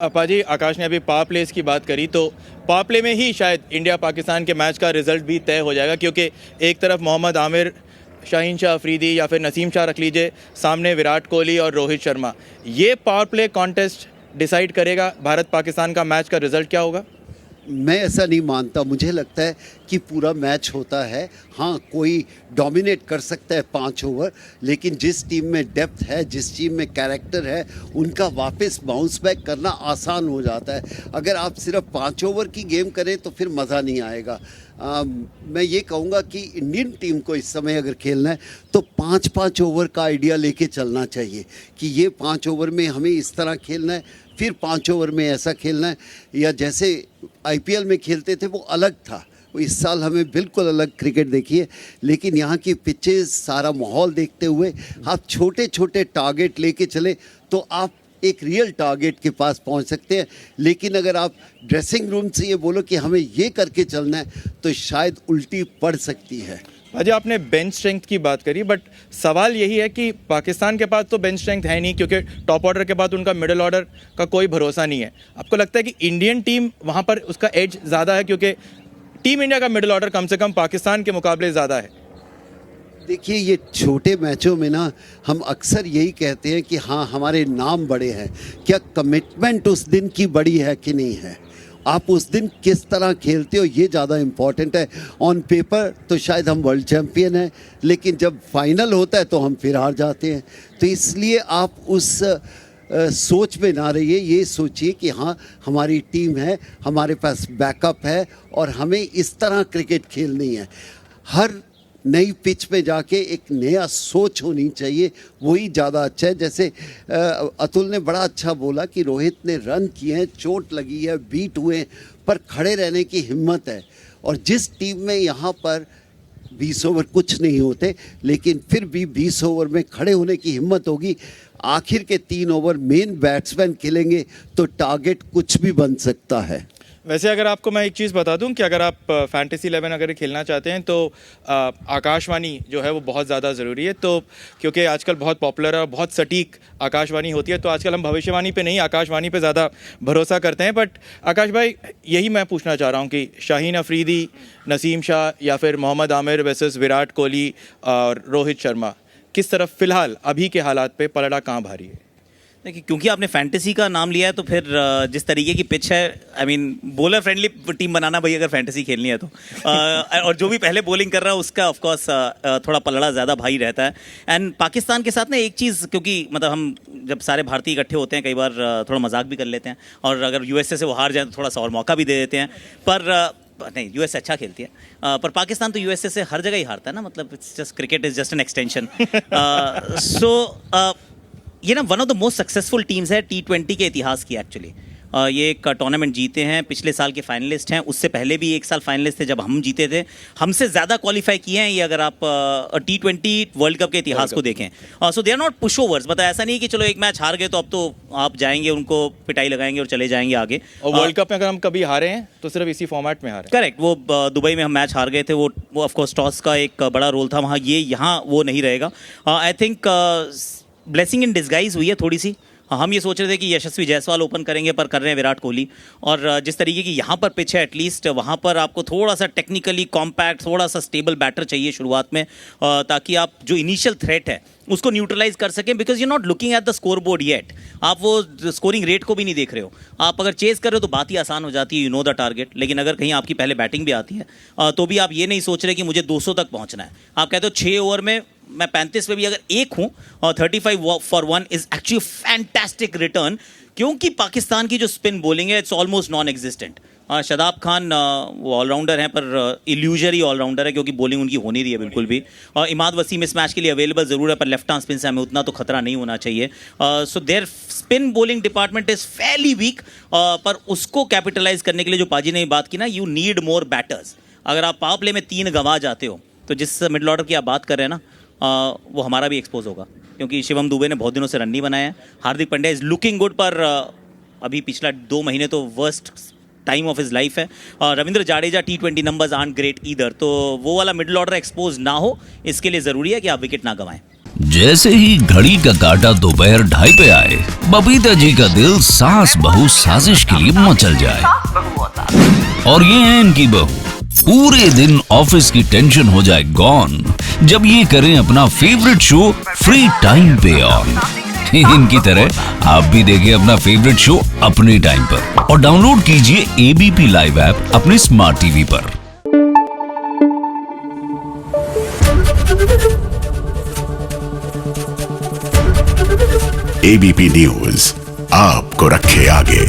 अपा जी, आकाश ने अभी पावर प्लेस की बात करी तो पावर प्ले में ही शायद इंडिया पाकिस्तान के मैच का रिजल्ट भी तय हो जाएगा, क्योंकि एक तरफ मोहम्मद आमिर, शाहीन शाह अफरीदी या फिर नसीम शाह रख लीजिए, सामने विराट कोहली और रोहित शर्मा। ये पावर प्ले कॉन्टेस्ट डिसाइड करेगा भारत पाकिस्तान का मैच का रिजल्ट क्या होगा। मैं ऐसा नहीं मानता। मुझे लगता है कि पूरा मैच होता है। हाँ, कोई डोमिनेट कर सकता है 5 ओवर, लेकिन जिस टीम में डेप्थ है, जिस टीम में कैरेक्टर है, उनका वापस बाउंस बैक करना आसान हो जाता है। अगर आप सिर्फ 5 ओवर की गेम करें तो फिर मज़ा नहीं आएगा। मैं ये कहूँगा कि इंडियन टीम को इस समय अगर खेलना है तो 5-5 ओवर का आइडिया लेके चलना चाहिए कि ये 5 ओवर में हमें इस तरह खेलना है, फिर 5 ओवर में ऐसा खेलना है। या जैसे आईपीएल में खेलते थे वो अलग था, इस साल हमें बिल्कुल अलग क्रिकेट देखी है। लेकिन यहाँ की पिचेस, सारा माहौल देखते हुए आप छोटे छोटे टारगेट लेके चले तो आप एक रियल टारगेट के पास पहुँच सकते हैं। लेकिन अगर आप ड्रेसिंग रूम से ये बोलो कि हमें ये करके चलना है तो शायद उल्टी पड़ सकती है। अजय, आपने बेंच स्ट्रेंथ की बात करी, बट सवाल यही है कि पाकिस्तान के पास तो बेंच स्ट्रेंथ है नहीं, क्योंकि टॉप ऑर्डर के बाद उनका मिडिल ऑर्डर का कोई भरोसा नहीं है। आपको लगता है कि इंडियन टीम वहाँ पर उसका एज ज़्यादा है, क्योंकि टीम इंडिया का मिडिल ऑर्डर कम से कम पाकिस्तान के मुकाबले ज़्यादा है। देखिए, ये छोटे मैचों में ना हम अक्सर यही कहते हैं कि हाँ हमारे नाम बड़े हैं, क्या कमिटमेंट उस दिन की बड़ी है कि नहीं है। आप उस दिन किस तरह खेलते हो ये ज़्यादा इम्पॉर्टेंट है। ऑन पेपर तो शायद हम वर्ल्ड चैम्पियन हैं, लेकिन जब फाइनल होता है तो हम फिर हार जाते हैं। तो इसलिए आप उस सोच में ना रहिए, ये सोचिए कि हाँ हमारी टीम है, हमारे पास बैकअप है और हमें इस तरह क्रिकेट खेलनी है। हर नई पिच पे जाके एक नया सोच होनी चाहिए, वही ज़्यादा अच्छा है। जैसे अतुल ने बड़ा अच्छा बोला कि रोहित ने रन किए हैं, चोट लगी है, बीट हुए, पर खड़े रहने की हिम्मत है। और जिस टीम में यहाँ पर 20 ओवर कुछ नहीं होते, लेकिन फिर भी 20 ओवर में खड़े होने की हिम्मत होगी, आखिर के 3 ओवर मेन बैट्समैन खेलेंगे तो टारगेट कुछ भी बन सकता है। वैसे अगर आपको मैं एक चीज़ बता दूं कि अगर आप फैंटेसी 11 अगर खेलना चाहते हैं तो आकाशवाणी जो है वो बहुत ज़्यादा ज़रूरी है। तो क्योंकि आजकल बहुत पॉपुलर है और बहुत सटीक आकाशवाणी होती है, तो आजकल हम भविष्यवाणी पे नहीं, आकाशवाणी पे ज़्यादा भरोसा करते हैं। बट आकाश भाई, यही मैं पूछना चाह रहा हूँ कि शाहीन अफरीदी, नसीम शाह या फिर मोहम्मद आमिर वर्सेस विराट कोहली और रोहित शर्मा, किस तरफ फ़िलहाल अभी के हालात पे पलड़ा कहाँ भारी है। देखिए, क्योंकि आपने फैंटेसी का नाम लिया है तो फिर जिस तरीके की पिच है, I mean bowler friendly team बनाना भाई अगर फैंटेसी खेलनी है तो और जो भी पहले बॉलिंग कर रहा है उसका ऑफ कोर्स थोड़ा पलड़ा ज़्यादा भारी रहता है। एंड पाकिस्तान के साथ ना एक चीज़, क्योंकि मतलब हम जब सारे भारतीय इकट्ठे होते हैं कई बार थोड़ा मजाक भी कर लेते हैं, और अगर यूएसए से वो हार जाए तो थोड़ा सा और मौका भी दे देते हैं। पर नहीं, यूएसए अच्छा खेलती है, पर पाकिस्तान तो यूएसए से हर जगह ही हारता है ना, मतलब it's just cricket is just an extension. So ये ना one of the most successful teams है T20 के इतिहास की एक्चुअली। ये एक टूर्नामेंट जीते हैं, पिछले साल के फाइनलिस्ट हैं, उससे पहले भी एक साल फाइनलिस्ट थे जब हम जीते थे। हमसे ज़्यादा क्वालिफाई किए हैं ये, अगर आप T20 वर्ल्ड कप के इतिहास को देखें। So they are not pushovers, मतलब ऐसा नहीं कि चलो एक मैच हार गए तो अब तो आप जाएंगे उनको पिटाई लगाएंगे और चले जाएंगे आगे। और वर्ल्ड कप में अगर हम कभी हारे हैं तो सिर्फ इसी फॉर्मेट में हारे। करेक्ट, वो दुबई में हम मैच हार गए थे, वो ऑफकोर्स टॉस का एक बड़ा रोल था वहाँ, ये यहाँ वो नहीं रहेगा। I think blessing in disguise हुई है थोड़ी सी। हम ये सोच रहे थे कि यशस्वी जायसवाल ओपन करेंगे, पर कर रहे हैं विराट कोहली। और जिस तरीके की यहाँ पर पिच है, एटलीस्ट वहाँ पर आपको थोड़ा सा टेक्निकली कॉम्पैक्ट, थोड़ा सा स्टेबल बैटर चाहिए शुरुआत में, ताकि आप जो इनिशियल थ्रेट है उसको न्यूट्रलाइज कर सकें। Because you not looking at the score board yet, आप वो स्कोरिंग रेट को भी नहीं देख रहे हो। आप अगर चेस कर रहे हो तो बात ही आसान हो जाती है, यू नो द टारगेट। लेकिन अगर कहीं आपकी पहले बैटिंग भी आती है तो भी आप ये नहीं सोच रहे कि मुझे 200 तक पहुँचना है। आप कहते हो 6 ओवर में मैं 35 में भी अगर एक हूँ और 35 for 1 is actually fantastic return, क्योंकि पाकिस्तान की जो स्पिन बॉलिंग है it's almost non existent. Shadab Khan वो ऑलराउंडर हैं, पर इल्यूजरी ऑलराउंडर है, क्योंकि बॉलिंग उनकी हो नहीं रही है बिल्कुल भी। और इमाद वसीम इस मैच के लिए अवेलेबल ज़रूर है, पर लेफ्ट आर्म स्पिन से हमें उतना तो खतरा नहीं होना चाहिए। So there spin bowling department is fairly weak, पर उसको कैपिटलाइज करने के लिए जो पाजी ने बात की ना, यू नीड मोर बैटर्स। अगर आप पावर प्ले में 3 गंवा जाते हो तो जिस मिडल ऑर्डर की आप बात कर रहे हैं ना, वो हमारा भी एक्सपोज होगा, क्योंकि शिवम दुबे ने बहुत दिनों से रन नहीं बनाया है। Hardik Pandya is looking good, पर अभी पिछला 2 महीने तो worst time of his life है। और रविंद्र जाडेजा T20 नंबर्स आर्न ग्रेट ईदर, तो वो वाला मिडल ऑर्डर एक्सपोज ना हो, इसके लिए ज़रूरी है कि आप विकेट ना गंवाएं। जैसे ही घड़ी का काटा दोपहर 2:30 पे आए, बबीता जी का दिल सास बहू साजिश के लिए मचल जाए। और ये है इनकी बहू, पूरे दिन ऑफिस की टेंशन हो जाए गॉन जब ये करें अपना फेवरेट शो फ्री टाइम पे ऑन। इनकी तरह आप भी देखें अपना फेवरेट शो अपने टाइम पर और डाउनलोड कीजिए एबीपी लाइव ऐप अपने स्मार्ट टीवी पर। एबीपी न्यूज आपको रखे आगे।